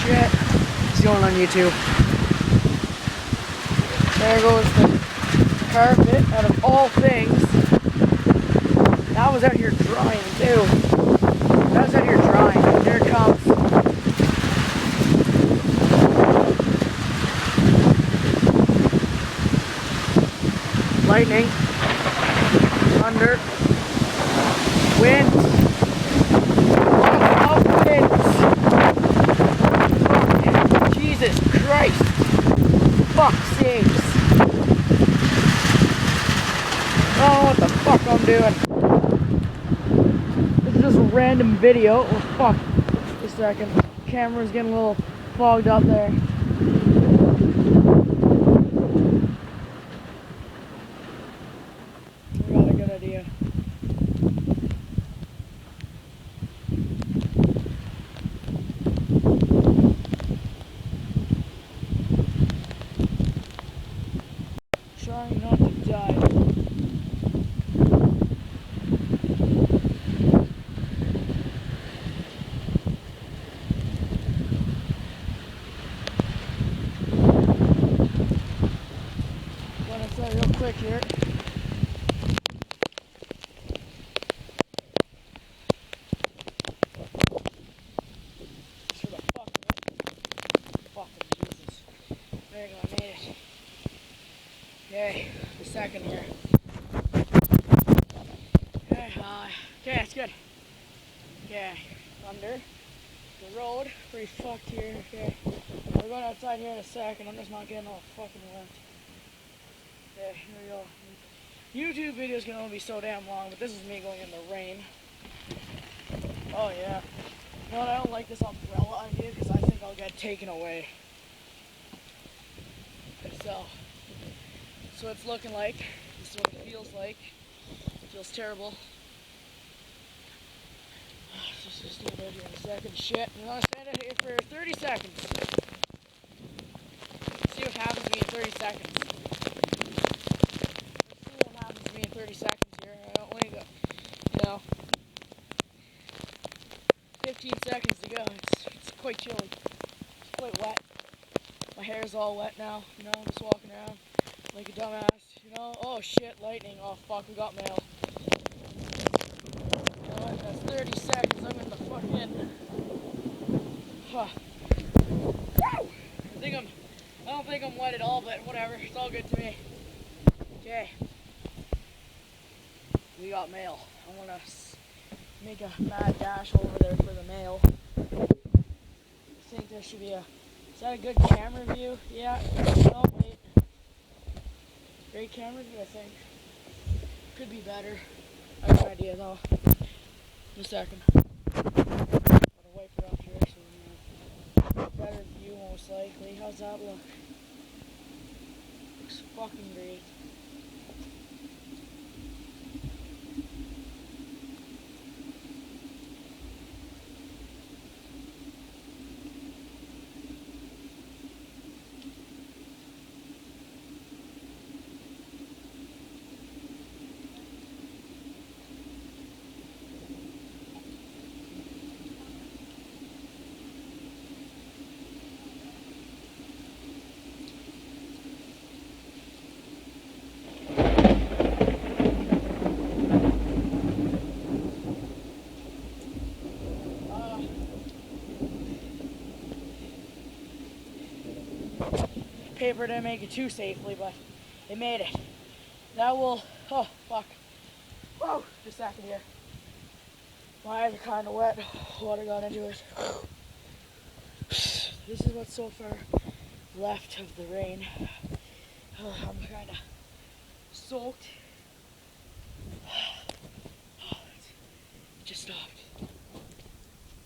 shit. It's going on YouTube. There goes the carpet, out of all things. That was out here drying too. That was out here drying. There it comes. Lightning, thunder, wind, winds. Jesus Christ, fuck sakes. I don't know what the fuck I'm doing. This is just a random video. Oh fuck, just a second. Camera's getting a little fogged up there. Idea. Trying not to die. I'm gonna say real quick here. There you go, I made it. Okay, the second here. Okay, okay, that's good. Okay, thunder. The road, pretty fucked here. Okay, we're going outside here in a second. I'm just not getting all fucking wet. Okay, here we go. YouTube videos can only be so damn long, but this is me going in the rain. Oh yeah. You know what, I don't like this umbrella idea because I think I'll get taken away. So it's looking like, this is what it feels like. It feels terrible. Let's just do it out here in a second. Shit, I'm gonna stand out here for 30 seconds. See what happens to me in 30 seconds. Let's see what happens to me in 30 seconds here. I only got, 15 seconds to go. It's quite chilly. It's quite wet. My hair's all wet now, I'm just walking around like a dumbass, Oh shit, lightning. Oh fuck, we got mail. That's 30 seconds. I'm in the fucking. Huh. Woo! I don't think I'm wet at all, but whatever. It's all good to me. Okay. We got mail. I wanna make a mad dash over there for the mail. I think there should be a. Is that a good camera view? Yeah. Oh, wait. Great camera view, I think. Could be better. I have no idea though. In a second. Gotta wipe it off here so we have a better view most likely. How's that look? Looks fucking great. Paper didn't make it too safely, but it made it. That will, oh fuck. Whoa, just a second here. My eyes are kind of wet. Water got into it. This is what's so far left of the rain. I'm kind of soaked. It just stopped.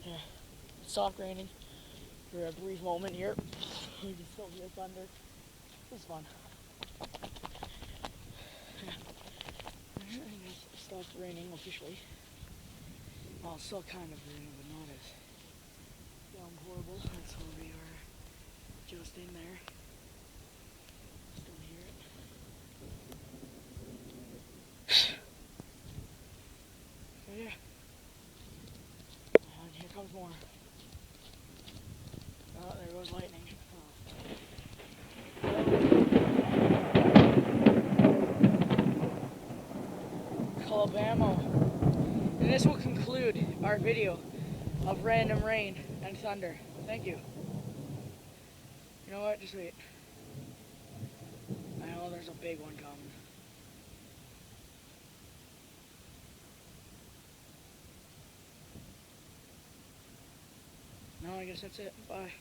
Yeah, it stopped raining for a brief moment here. You can still hear thunder. This is fun. It stopped raining officially. Well, it's still kind of raining, but not as horrible. That's where we are just in there. Still hear it. So yeah. And here comes more. Oh, there goes lightning. Alabama. And this will conclude our video of random rain and thunder. Thank you. You know what? Just wait. I know there's a big one coming. No, I guess that's it. Bye.